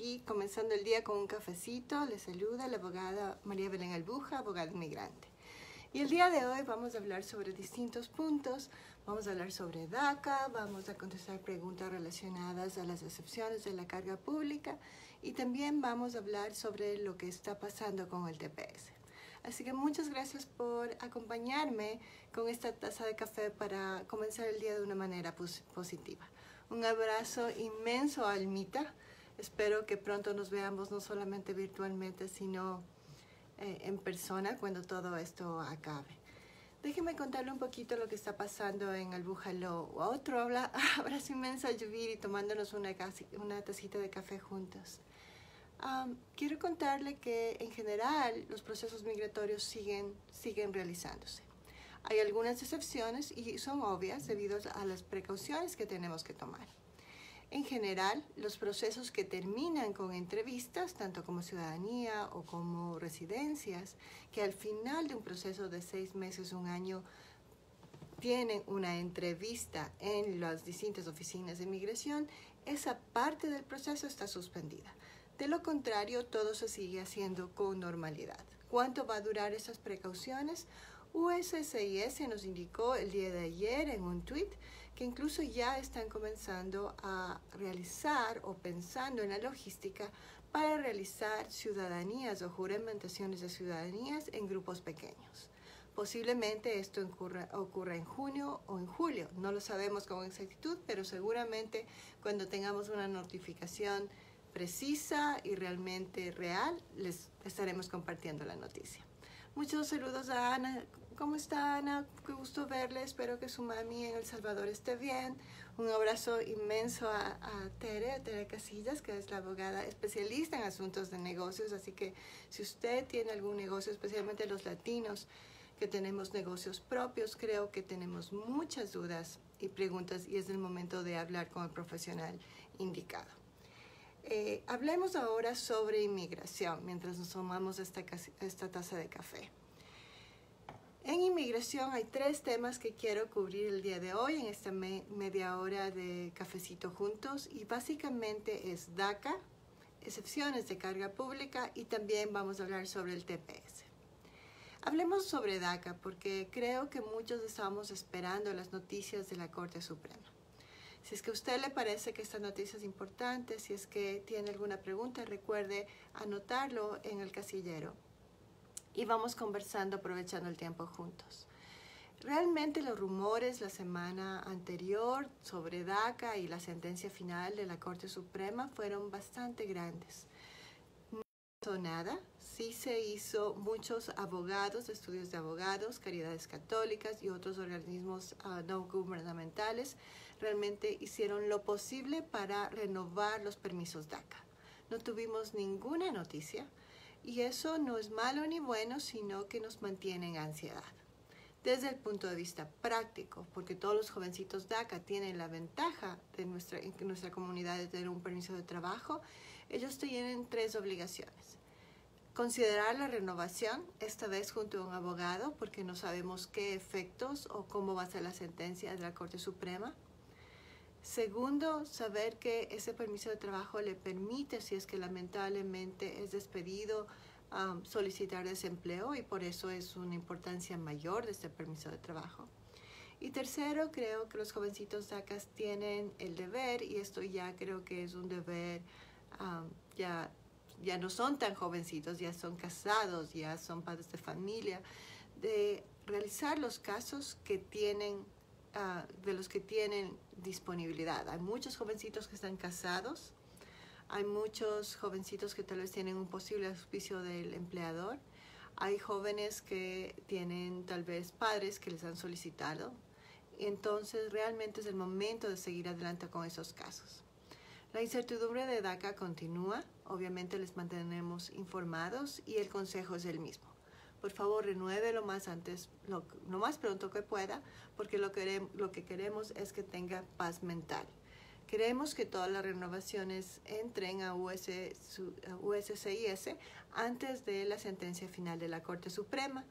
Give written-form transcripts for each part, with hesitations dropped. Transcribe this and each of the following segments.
aquí comenzando el día con un cafecito. Les saluda la abogada María Belén Albuja, abogada inmigrante. Y el día de hoy vamos a hablar sobre distintos puntos. Vamos a hablar sobre DACA, vamos a contestar preguntas relacionadas a las excepciones de la carga pública y también vamos a hablar sobre lo que está pasando con el TPS. Así que muchas gracias por acompañarme con esta taza de café para comenzar el día de una manera positiva. Un abrazo inmenso a Almita. Espero que pronto nos veamos no solamente virtualmente, sino en persona cuando todo esto acabe. Déjeme contarle un poquito lo que está pasando en Albuja Law. Otro abrazo inmenso a Yuviri tomándonos una tacita de café juntos. Quiero contarle que en general los procesos migratorios siguen realizándose. Hay algunas excepciones y son obvias debido a las precauciones que tenemos que tomar. En general, los procesos que terminan con entrevistas, tanto como ciudadanía o como residencias, que al final de un proceso de 6 meses, un año, tienen una entrevista en las distintas oficinas de inmigración, esa parte del proceso está suspendida. De lo contrario, todo se sigue haciendo con normalidad. ¿Cuánto va a durar esas precauciones? USCIS nos indicó el día de ayer en un tweet que incluso ya están comenzando a realizar o pensando en la logística para realizar ciudadanías o juramentaciones de ciudadanías en grupos pequeños. Posiblemente esto ocurra en junio o en julio. No lo sabemos con exactitud, pero seguramente cuando tengamos una notificación precisa y realmente real, les estaremos compartiendo la noticia. Muchos saludos a Ana. ¿Cómo está, Ana? Qué gusto verle. Espero que su mami en El Salvador esté bien. Un abrazo inmenso a Tere Casillas, que es la abogada especialista en asuntos de negocios. Así que si usted tiene algún negocio, especialmente los latinos que tenemos negocios propios, creo que tenemos muchas dudas y preguntas y es el momento de hablar con el profesional indicado. Hablemos ahora sobre inmigración mientras nos tomamos esta taza de café. En inmigración hay 3 temas que quiero cubrir el día de hoy en esta media hora de cafecito juntos y básicamente es DACA, excepciones de carga pública y también vamos a hablar sobre el TPS. Hablemos sobre DACA porque creo que muchos estamos esperando las noticias de la Corte Suprema. Si es que a usted le parece que esta noticia es importante, si es que tiene alguna pregunta, recuerde anotarlo en el casillero. Y vamos conversando aprovechando el tiempo juntos. Realmente los rumores la semana anterior sobre DACA y la sentencia final de la Corte Suprema fueron bastante grandes. No hizo nada, sí se hizo muchos abogados, estudios de abogados, caridades católicas y otros organismos no gubernamentales realmente hicieron lo posible para renovar los permisos DACA. No tuvimos ninguna noticia. Y eso no es malo ni bueno, sino que nos mantiene en ansiedad. Desde el punto de vista práctico, porque todos los jovencitos DACA tienen la ventaja en nuestra comunidad de tener un permiso de trabajo, ellos tienen 3 obligaciones. Considerar la renovación, esta vez junto a un abogado, porque no sabemos qué efectos o cómo va a ser la sentencia de la Corte Suprema. Segundo, saber que ese permiso de trabajo le permite, si es que lamentablemente es despedido, solicitar desempleo y por eso es una importancia mayor de este permiso de trabajo. Y tercero, creo que los jovencitos DACA tienen el deber, y esto ya creo que es un deber, ya no son tan jovencitos, ya son casados, ya son padres de familia, de realizar los casos que tienen de los que tienen disponibilidad. Hay muchos jovencitos que están casados, hay muchos jovencitos que tal vez tienen un posible auspicio del empleador, hay jóvenes que tienen tal vez padres que les han solicitado, entonces realmente es el momento de seguir adelante con esos casos. La incertidumbre de DACA continúa, obviamente les mantenemos informados y el consejo es el mismo. Por favor, renueve lo más pronto que pueda, porque lo que queremos es que tenga paz mental. Queremos que todas las renovaciones entren a USCIS antes de la sentencia final de la Corte Suprema.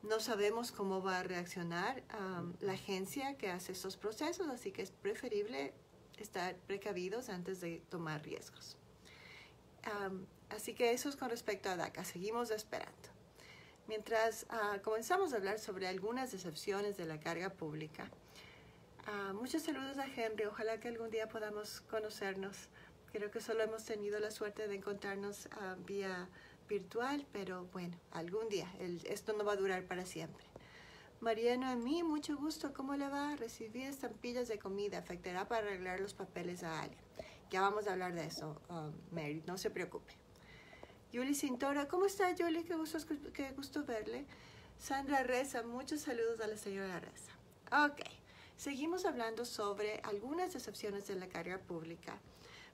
No sabemos cómo va a reaccionar la agencia que hace estos procesos, así que es preferible estar precavidos antes de tomar riesgos. Así que eso es con respecto a DACA. Seguimos esperando. Mientras comenzamos a hablar sobre algunas decepciones de la carga pública, muchos saludos a Henry. Ojalá que algún día podamos conocernos. Creo que solo hemos tenido la suerte de encontrarnos vía virtual, pero bueno, algún día. Esto no va a durar para siempre. Mariano, a mí, mucho gusto. ¿Cómo le va? Recibí estampillas de comida. ¿Afectará para arreglar los papeles a alguien? Ya vamos a hablar de eso, Mary. No se preocupe. Yuli Cintora, ¿cómo está, Yuli? Qué gusto verle. Sandra Reza, muchos saludos a la señora Reza. Ok, seguimos hablando sobre algunas decepciones de la carga pública,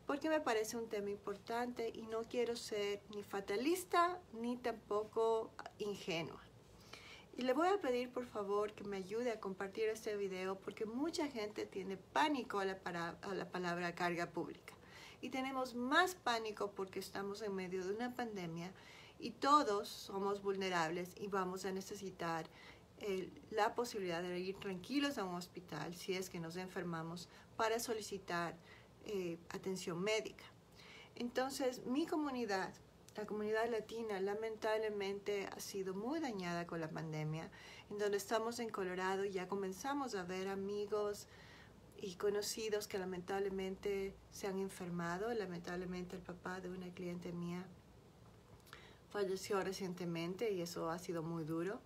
porque me parece un tema importante y no quiero ser ni fatalista ni tampoco ingenua. Y le voy a pedir, por favor, que me ayude a compartir este video, porque mucha gente tiene pánico a la palabra carga pública. Y tenemos más pánico porque estamos en medio de una pandemia y todos somos vulnerables y vamos a necesitar la posibilidad de ir tranquilos a un hospital si es que nos enfermamos para solicitar atención médica. Entonces, mi comunidad, la comunidad latina, lamentablemente ha sido muy dañada con la pandemia. En donde estamos en Colorado ya comenzamos a ver amigos y conocidos que lamentablemente se han enfermado. Lamentablemente el papá de una cliente mía falleció recientemente y eso ha sido muy duro.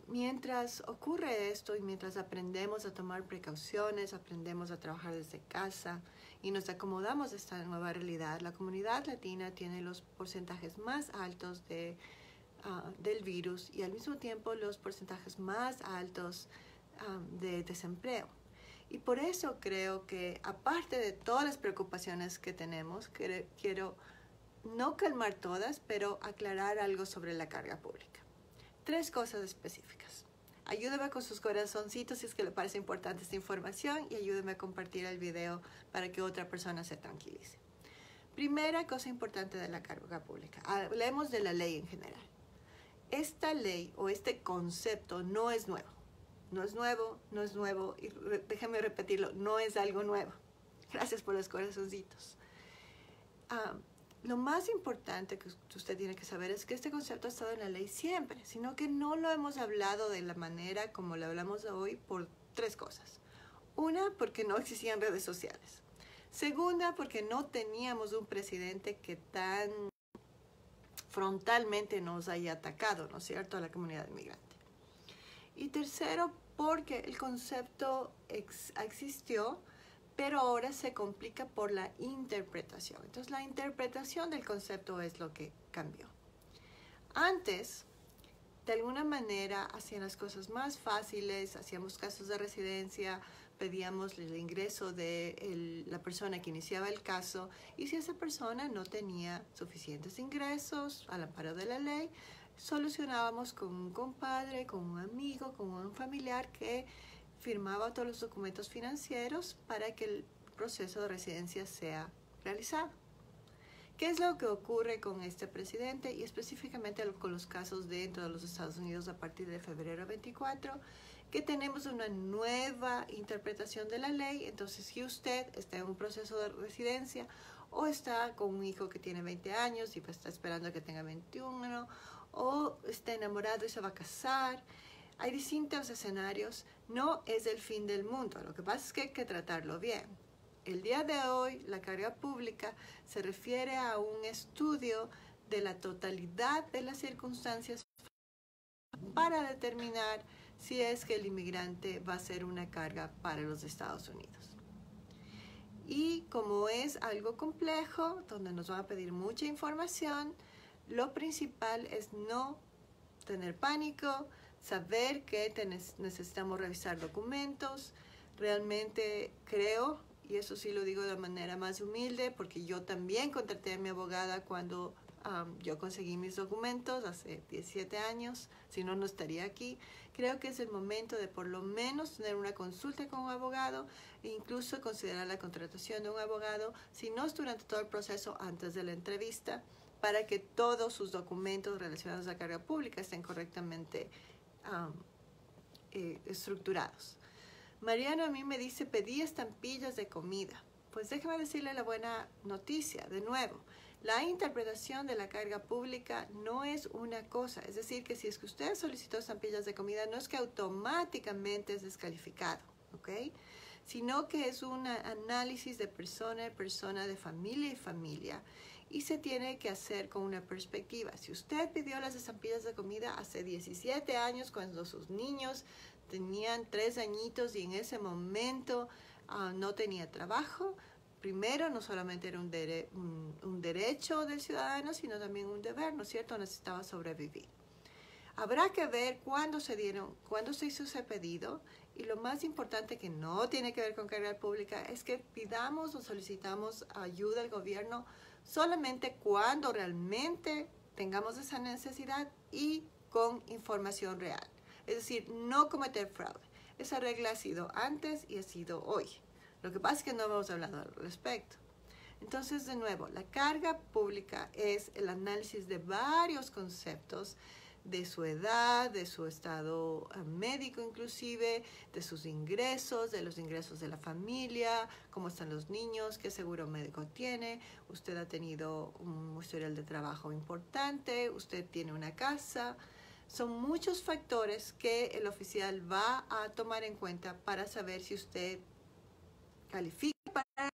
Mientras ocurre esto y mientras aprendemos a tomar precauciones, aprendemos a trabajar desde casa y nos acomodamos a esta nueva realidad, la comunidad latina tiene los porcentajes más altos del virus y al mismo tiempo los porcentajes más altos de desempleo. Y por eso creo que, aparte de todas las preocupaciones que tenemos, quiero no calmar todas, pero aclarar algo sobre la carga pública. 3 cosas específicas. Ayúdeme con sus corazoncitos si es que le parece importante esta información y ayúdeme a compartir el video para que otra persona se tranquilice. Primera cosa importante de la carga pública. Hablemos de la ley en general. Esta ley o este concepto no es nuevo. No es nuevo, no es nuevo, y déjame repetirlo, no es algo nuevo. Gracias por los corazoncitos. Lo más importante que usted tiene que saber es que este concepto ha estado en la ley siempre, sino que no lo hemos hablado de la manera como lo hablamos hoy por 3 cosas. Una, porque no existían redes sociales. Segunda, porque no teníamos un presidente que tan frontalmente nos haya atacado, ¿no es cierto?, a la comunidad inmigrante. Y tercero, porque el concepto existió, pero ahora se complica por la interpretación. Entonces, la interpretación del concepto es lo que cambió. Antes, de alguna manera, hacían las cosas más fáciles, hacíamos casos de residencia, pedíamos el ingreso de la persona que iniciaba el caso, y si esa persona no tenía suficientes ingresos al amparo de la ley, solucionábamos con un compadre, con un amigo, con un familiar que firmaba todos los documentos financieros para que el proceso de residencia sea realizado. ¿Qué es lo que ocurre con este presidente y específicamente con los casos dentro de los Estados Unidos a partir de febrero 24? Que tenemos una nueva interpretación de la ley. Entonces, si usted está en un proceso de residencia o está con un hijo que tiene 20 años y pues está esperando a que tenga 21, o está enamorado y se va a casar, hay distintos escenarios. No es el fin del mundo. Lo que pasa es que hay que tratarlo bien. El día de hoy, la carga pública se refiere a un estudio de la totalidad de las circunstancias para determinar si es que el inmigrante va a ser una carga para los Estados Unidos. Y como es algo complejo, donde nos van a pedir mucha información, lo principal es no tener pánico, saber que necesitamos revisar documentos. Realmente creo, y eso sí lo digo de manera más humilde, porque yo también contraté a mi abogada cuando yo conseguí mis documentos hace 17 años, si no, no estaría aquí. Creo que es el momento de por lo menos tener una consulta con un abogado e incluso considerar la contratación de un abogado, si no es durante todo el proceso, antes de la entrevista, para que todos sus documentos relacionados a la carga pública estén correctamente estructurados. Mariano a mí me dice, pedí estampillas de comida. Pues déjame decirle la buena noticia, de nuevo. La interpretación de la carga pública no es una cosa, es decir, que si es que usted solicitó estampillas de comida, no es que automáticamente es descalificado, ¿ok? Sino que es un análisis de persona a persona, de familia y familia, y se tiene que hacer con una perspectiva. Si usted pidió las estampillas de comida hace 17 años, cuando sus niños tenían 3 añitos y en ese momento no tenía trabajo, primero, no solamente era un derecho del ciudadano, sino también un deber, ¿no es cierto? Necesitaba sobrevivir. Habrá que ver cuándo se hizo ese pedido, y lo más importante, que no tiene que ver con carga pública, es que pidamos o solicitamos ayuda al gobierno solamente cuando realmente tengamos esa necesidad y con información real. Es decir, no cometer fraude. Esa regla ha sido antes y ha sido hoy. Lo que pasa es que no hemos hablado al respecto. Entonces, de nuevo, la carga pública es el análisis de varios conceptos, de su edad, de su estado médico inclusive, de sus ingresos, de los ingresos de la familia, cómo están los niños, qué seguro médico tiene, usted ha tenido un historial de trabajo importante, usted tiene una casa. Son muchos factores que el oficial va a tomar en cuenta para saber si usted califica para,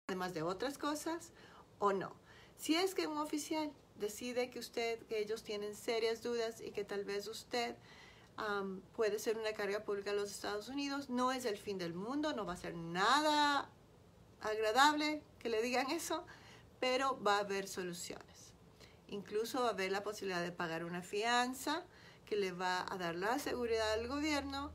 además de otras cosas, o no. Si es que un oficial decide que ellos tienen serias dudas y que tal vez usted puede ser una carga pública en los Estados Unidos, no es el fin del mundo, no va a ser nada agradable que le digan eso, pero va a haber soluciones. Incluso va a haber la posibilidad de pagar una fianza que le va a dar la seguridad al gobierno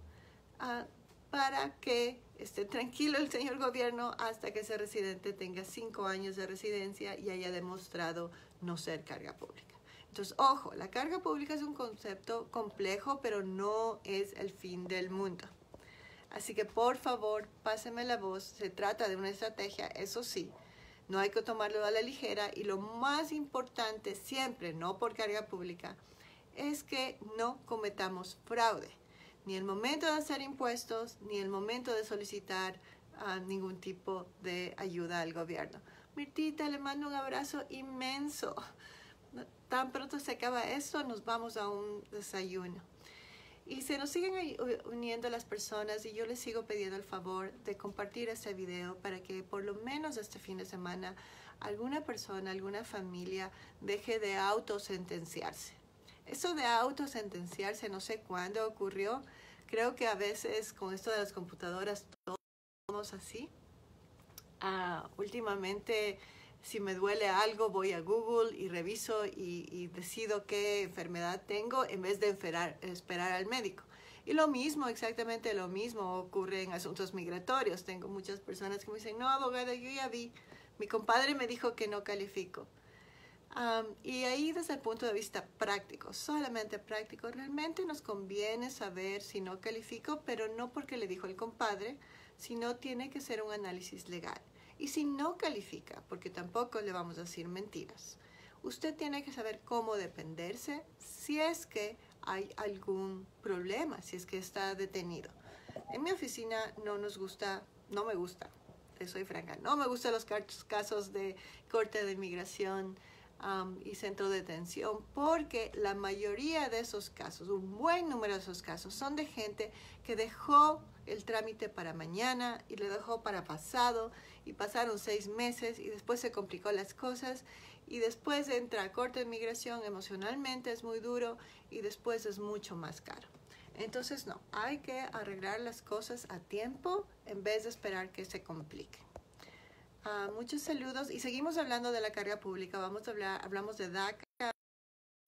para que esté tranquilo el señor gobierno hasta que ese residente tenga 5 años de residencia y haya demostrado no ser carga pública. Entonces, ojo, la carga pública es un concepto complejo, pero no es el fin del mundo. Así que, por favor, pásenme la voz. Se trata de una estrategia, eso sí, no hay que tomarlo a la ligera. Y lo más importante siempre, no por carga pública, es que no cometamos fraude. Ni el momento de hacer impuestos, ni el momento de solicitar ningún tipo de ayuda al gobierno. Mirtita, le mando un abrazo inmenso. Tan pronto se acaba esto, nos vamos a un desayuno. Y se nos siguen uniendo las personas, y yo les sigo pidiendo el favor de compartir este video para que por lo menos este fin de semana alguna persona, alguna familia deje de autosentenciarse. Eso de autosentenciarse no sé cuándo ocurrió. Creo que a veces con esto de las computadoras todos somos así. Últimamente, si me duele algo, voy a Google y reviso y decido qué enfermedad tengo en vez de esperar al médico. Y lo mismo, exactamente lo mismo ocurre en asuntos migratorios. Tengo muchas personas que me dicen, no, abogada, yo ya vi, mi compadre me dijo que no califico. Y ahí desde el punto de vista práctico, solamente práctico, realmente nos conviene saber si no califico, pero no porque le dijo el compadre, sino tiene que ser un análisis legal. Y si no califica, porque tampoco le vamos a decir mentiras, usted tiene que saber cómo defenderse si es que hay algún problema, si es que está detenido. En mi oficina no me gusta, soy franca, no me gustan los casos de corte de inmigración y centro de detención, porque la mayoría de esos casos, un buen número de esos casos, son de gente que dejó el trámite para mañana y le dejó para pasado, y pasaron 6 meses y después se complicó las cosas, y después entra a corte de inmigración, emocionalmente es muy duro y después es mucho más caro. Entonces no, hay que arreglar las cosas a tiempo en vez de esperar que se complique. Muchos saludos, y seguimos hablando de la carga pública. Hablamos de DACA,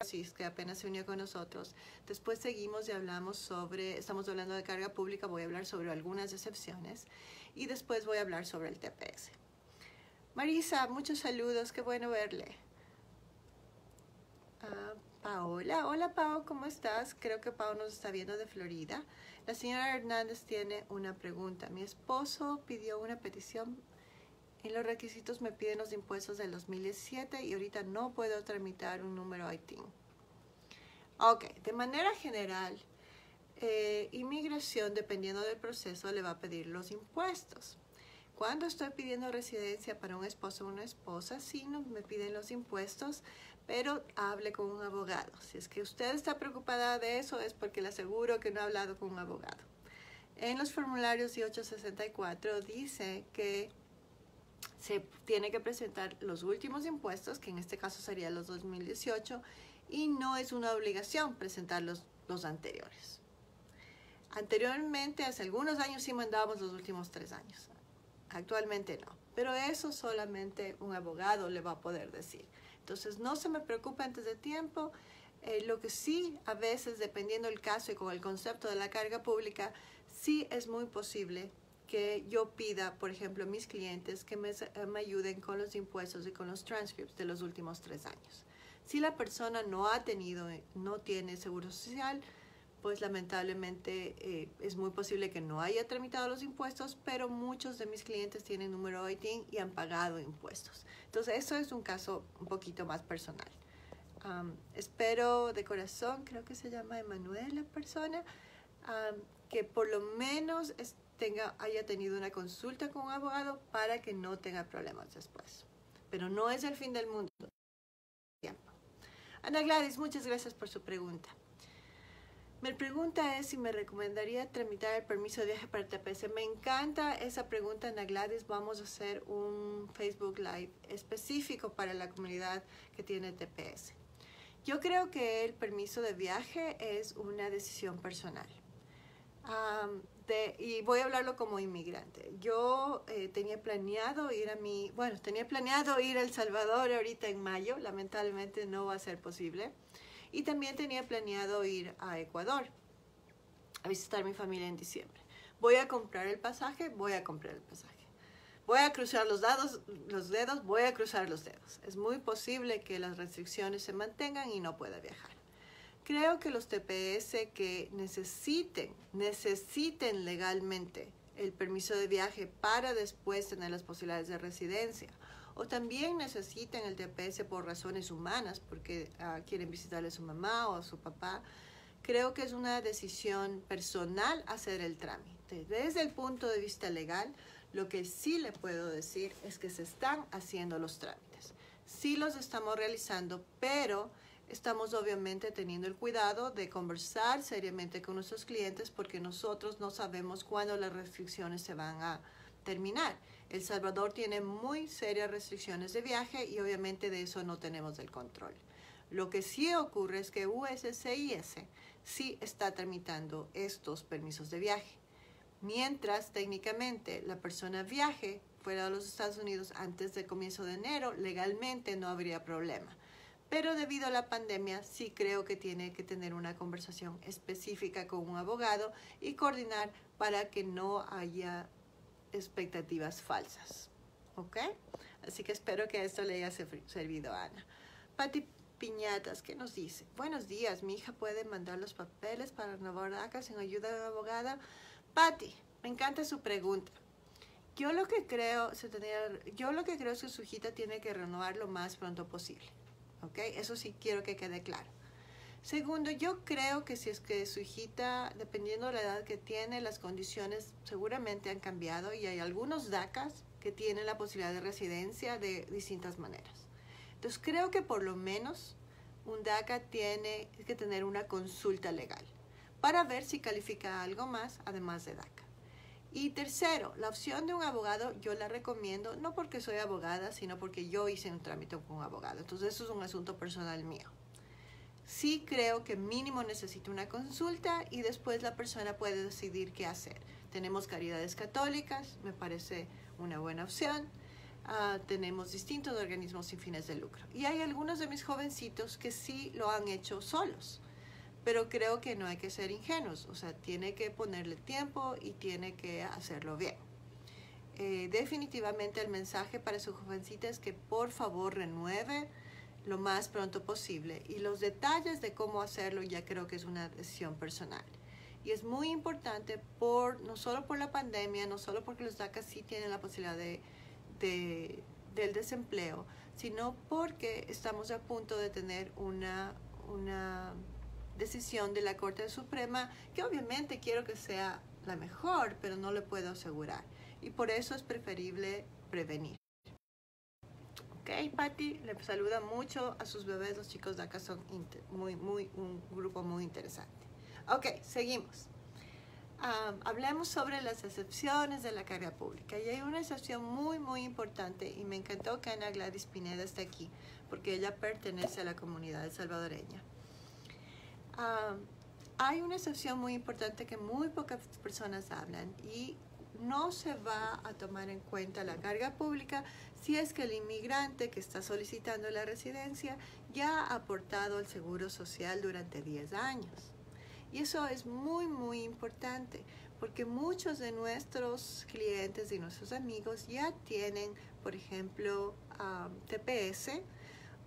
si es que apenas se unió con nosotros. Después seguimos y estamos hablando de carga pública, voy a hablar sobre algunas excepciones, y después voy a hablar sobre el TPS. Marisa, muchos saludos, qué bueno verle. Paola, hola Pao, ¿cómo estás? Creo que Pao nos está viendo de Florida. La señora Hernández tiene una pregunta. Mi esposo pidió una petición. En los requisitos me piden los impuestos del 2017 y ahorita no puedo tramitar un número ITIN. Ok, de manera general, inmigración, dependiendo del proceso, le va a pedir los impuestos. Cuando estoy pidiendo residencia para un esposo o una esposa, sí no me piden los impuestos, pero hable con un abogado. Si es que usted está preocupada de eso, es porque le aseguro que no ha hablado con un abogado. En los formularios I-864 dice que se tiene que presentar los últimos impuestos, que en este caso serían los 2018, y no es una obligación presentar los anteriores. Anteriormente, hace algunos años sí mandábamos los últimos 3 años. Actualmente no, pero eso solamente un abogado le va a poder decir. Entonces no se me preocupe antes de tiempo. Lo que sí, a veces, dependiendo del caso y con el concepto de la carga pública, sí es muy posible que yo pida, por ejemplo, a mis clientes que me ayuden con los impuestos y con los transcripts de los últimos 3 años. Si la persona no tiene seguro social, pues lamentablemente es muy posible que no haya tramitado los impuestos, pero muchos de mis clientes tienen número ITIN y han pagado impuestos. Entonces, eso es un caso un poquito más personal. Espero de corazón, creo que se llama Emanuel la persona, que por lo menos haya tenido una consulta con un abogado para que no tenga problemas después. Pero no es el fin del mundo. Ana Gladys, muchas gracias por su pregunta. Mi pregunta es si me recomendaría tramitar el permiso de viaje para el TPS. Me encanta esa pregunta, Ana Gladys. Vamos a hacer un Facebook Live específico para la comunidad que tiene TPS. Yo creo que el permiso de viaje es una decisión personal. Y voy a hablarlo como inmigrante. Yo tenía planeado ir a El Salvador ahorita en mayo. Lamentablemente no va a ser posible. Y también tenía planeado ir a Ecuador a visitar a mi familia en diciembre. Voy a comprar el pasaje. Voy a cruzar los dedos, voy a cruzar los dedos. Es muy posible que las restricciones se mantengan y no pueda viajar. Creo que los TPS que necesiten legalmente el permiso de viaje para después tener las posibilidades de residencia, o también necesitan el TPS por razones humanas, porque quieren visitarle a su mamá o a su papá, creo que es una decisión personal hacer el trámite. Desde el punto de vista legal, lo que sí le puedo decir es que se están haciendo los trámites. Sí los estamos realizando, pero estamos obviamente teniendo el cuidado de conversar seriamente con nuestros clientes porque nosotros no sabemos cuándo las restricciones se van a terminar. El Salvador tiene muy serias restricciones de viaje y obviamente de eso no tenemos el control. Lo que sí ocurre es que USCIS sí está tramitando estos permisos de viaje. Mientras técnicamente la persona viaje fuera de los Estados Unidos antes del comienzo de enero, legalmente no habría problema. Pero debido a la pandemia, sí creo que tiene que tener una conversación específica con un abogado y coordinar para que no haya expectativas falsas. ¿Ok? Así que espero que esto le haya servido a Ana. Pati Piñatas, ¿qué nos dice? Buenos días, mi hija puede mandar los papeles para renovar DACA sin ayuda de una abogada. Pati, me encanta su pregunta. Yo lo que creo es que su hijita tiene que renovar lo más pronto posible. ¿Ok? Eso sí quiero que quede claro. Segundo, yo creo que si es que su hijita, dependiendo de la edad que tiene, las condiciones seguramente han cambiado y hay algunos DACAs que tienen la posibilidad de residencia de distintas maneras. Entonces creo que por lo menos un DACA tiene que tener una consulta legal para ver si califica algo más además de DACA. Y tercero, la opción de un abogado yo la recomiendo, no porque soy abogada, sino porque yo hice un trámite con un abogado. Entonces eso es un asunto personal mío. Sí creo que mínimo necesita una consulta y después la persona puede decidir qué hacer. Tenemos caridades católicas, me parece una buena opción. Tenemos distintos organismos sin fines de lucro. Y hay algunos de mis jovencitos que sí lo han hecho solos. Pero creo que no hay que ser ingenuos, o sea, tiene que ponerle tiempo y tiene que hacerlo bien. Definitivamente el mensaje para su jovencita es que por favor renueve lo más pronto posible y los detalles de cómo hacerlo ya creo que es una decisión personal. Y es muy importante no solo por la pandemia, no solo porque los DACA sí tienen la posibilidad del desempleo, sino porque estamos a punto de tener una decisión de la Corte Suprema que obviamente quiero que sea la mejor, pero no le puedo asegurar. y por eso es preferible prevenir. Ok, Patty, le saluda mucho a sus bebés. Los chicos de acá son un grupo muy interesante. Ok, seguimos. Hablemos sobre las excepciones de la carga pública. Y hay una excepción muy importante, y me encantó que Ana Gladys Pineda esté aquí, porque ella pertenece a la comunidad salvadoreña. Hay una excepción muy importante que muy pocas personas hablan, y no se va a tomar en cuenta la carga pública si es que el inmigrante que está solicitando la residencia ya ha aportado el seguro social durante 10 años. Y eso es muy importante, porque muchos de nuestros clientes y nuestros amigos ya tienen, por ejemplo, TPS,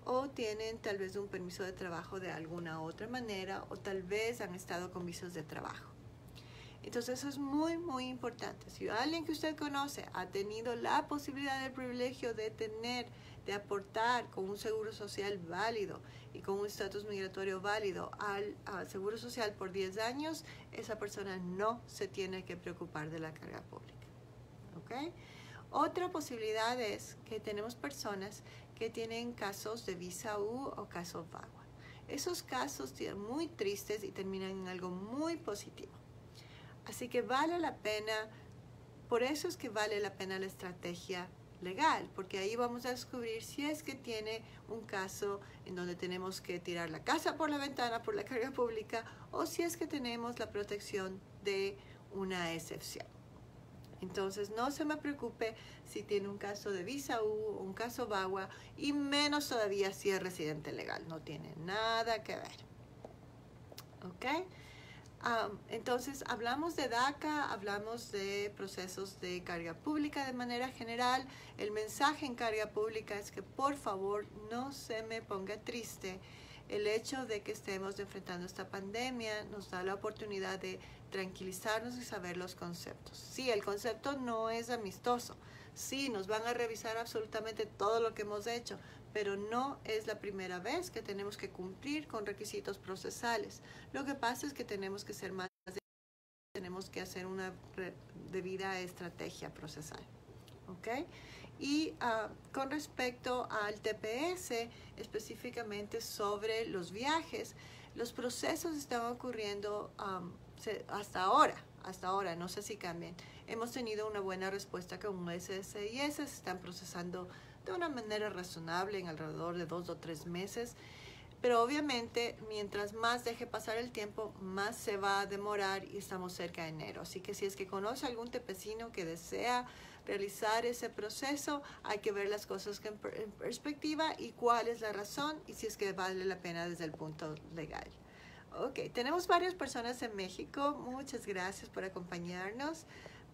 o tienen tal vez un permiso de trabajo de alguna otra manera, o tal vez han estado con visos de trabajo. Entonces eso es muy importante. Si alguien que usted conoce ha tenido la posibilidad, el privilegio de aportar con un seguro social válido y con un estatus migratorio válido al seguro social por 10 años, esa persona no se tiene que preocupar de la carga pública. ¿Okay? Otra posibilidad es que tenemos personas que tienen casos de visa U o casos VAWA. Esos casos son muy tristes y terminan en algo muy positivo. Así que vale la pena, por eso es que vale la pena la estrategia legal, porque ahí vamos a descubrir si es que tiene un caso en donde tenemos que tirar la casa por la ventana por la carga pública, o si es que tenemos la protección de una excepción. Entonces no se me preocupe si tiene un caso de visa U, un caso VAWA, y menos todavía si es residente legal, no tiene nada que ver. ¿Ok? Entonces hablamos de DACA, hablamos de procesos de carga pública de manera general. El mensaje en carga pública es que por favor no se me ponga triste. El hecho de que estemos enfrentando esta pandemia nos da la oportunidad de tranquilizarnos y saber los conceptos. Sí, el concepto no es amistoso. Sí, nos van a revisar absolutamente todo lo que hemos hecho, pero no es la primera vez que tenemos que cumplir con requisitos procesales. Lo que pasa es que tenemos que ser más, tenemos que hacer una debida estrategia procesal. ¿Ok? Y con respecto al TPS, específicamente sobre los viajes, los procesos están ocurriendo hasta ahora, no sé si cambian. Hemos tenido una buena respuesta con SSIS, se están procesando de una manera razonable en alrededor de 2 o 3 meses, pero obviamente mientras más deje pasar el tiempo, más se va a demorar, y estamos cerca de enero. Así que si es que conoce algún tepecino que desea realizar ese proceso, hay que ver las cosas en perspectiva y cuál es la razón y si es que vale la pena desde el punto legal. Ok, tenemos varias personas en México. Muchas gracias por acompañarnos.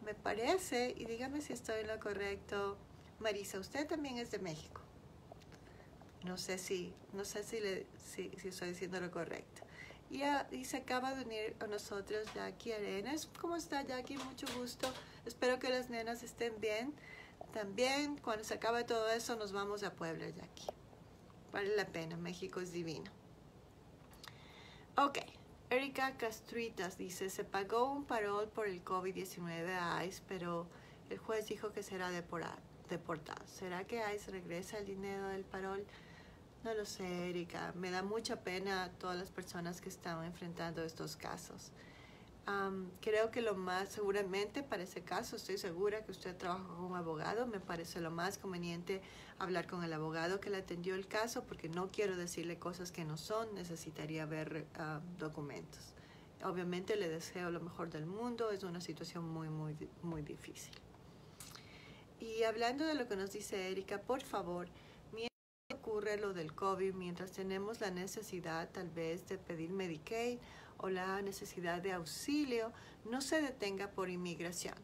Me parece, y dígame si estoy en lo correcto, Marisa, usted también es de México. No sé si estoy diciendo lo correcto. Y se acaba de unir a nosotros Jackie Arenas. ¿Cómo está, Jackie? Mucho gusto. Espero que las nenas estén bien. También, cuando se acabe todo eso, nos vamos a Puebla, Jackie. Vale la pena, México es divino. Ok, Erika Castritas dice, se pagó un parol por el COVID-19 a ICE, pero el juez dijo que será deportado. ¿Será que ICE regresa el dinero del parol? No lo sé, Erika. Me da mucha pena todas las personas que están enfrentando estos casos. Creo que lo más, seguramente para ese caso, estoy segura que usted trabaja con un abogado. Me parece lo más conveniente hablar con el abogado que le atendió el caso, porque no quiero decirle cosas que no son. Necesitaría ver documentos. Obviamente le deseo lo mejor del mundo. Es una situación muy difícil. Y hablando de lo que nos dice Erika, por favor, ocurre lo del COVID, mientras tenemos la necesidad tal vez de pedir Medicaid o la necesidad de auxilio, no se detenga por inmigración.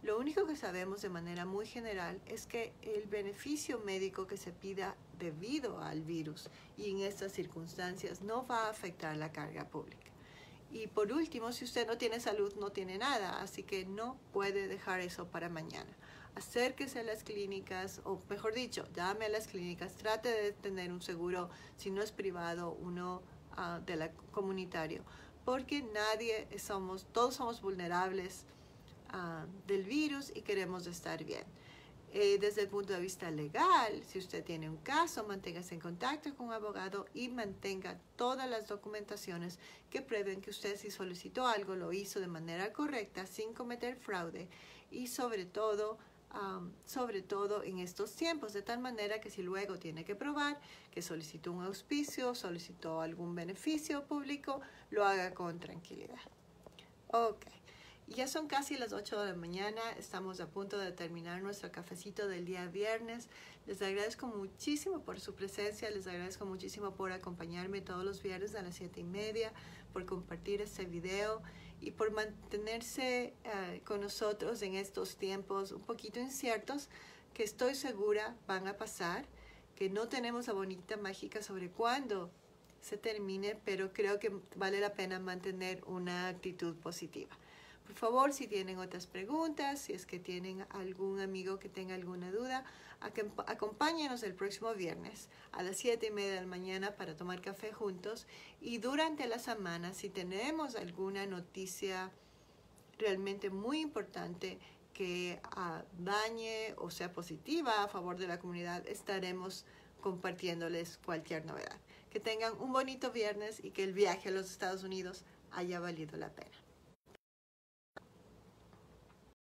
Lo único que sabemos de manera muy general es que el beneficio médico que se pida debido al virus y en estas circunstancias no va a afectar la carga pública. Y por último, si usted no tiene salud, no tiene nada, así que no puede dejar eso para mañana. Acérquese a las clínicas, o mejor dicho, llame a las clínicas, trate de tener un seguro, si no es privado, uno comunitario, porque todos somos vulnerables del virus y queremos estar bien. Desde el punto de vista legal, si usted tiene un caso, manténgase en contacto con un abogado y mantenga todas las documentaciones que prueben que usted, si solicitó algo, lo hizo de manera correcta, sin cometer fraude y sobre todo en estos tiempos, de tal manera que si luego tiene que probar que solicitó un auspicio, solicitó algún beneficio público, lo haga con tranquilidad. Ok. Ya son casi las 8 de la mañana, estamos a punto de terminar nuestro cafecito del día viernes. Les agradezco muchísimo por su presencia, les agradezco muchísimo por acompañarme todos los viernes a las 7:30, por compartir este video y por mantenerse con nosotros en estos tiempos un poquito inciertos, que estoy segura van a pasar, que no tenemos la bonita mágica sobre cuándo se termine, pero creo que vale la pena mantener una actitud positiva. Por favor, si tienen otras preguntas, si es que tienen algún amigo que tenga alguna duda, acompáñenos el próximo viernes a las 7:30 de la mañana para tomar café juntos. Y durante la semana, si tenemos alguna noticia realmente muy importante que dañe o sea positiva a favor de la comunidad, estaremos compartiéndoles cualquier novedad. Que tengan un bonito viernes y que el viaje a los Estados Unidos haya valido la pena.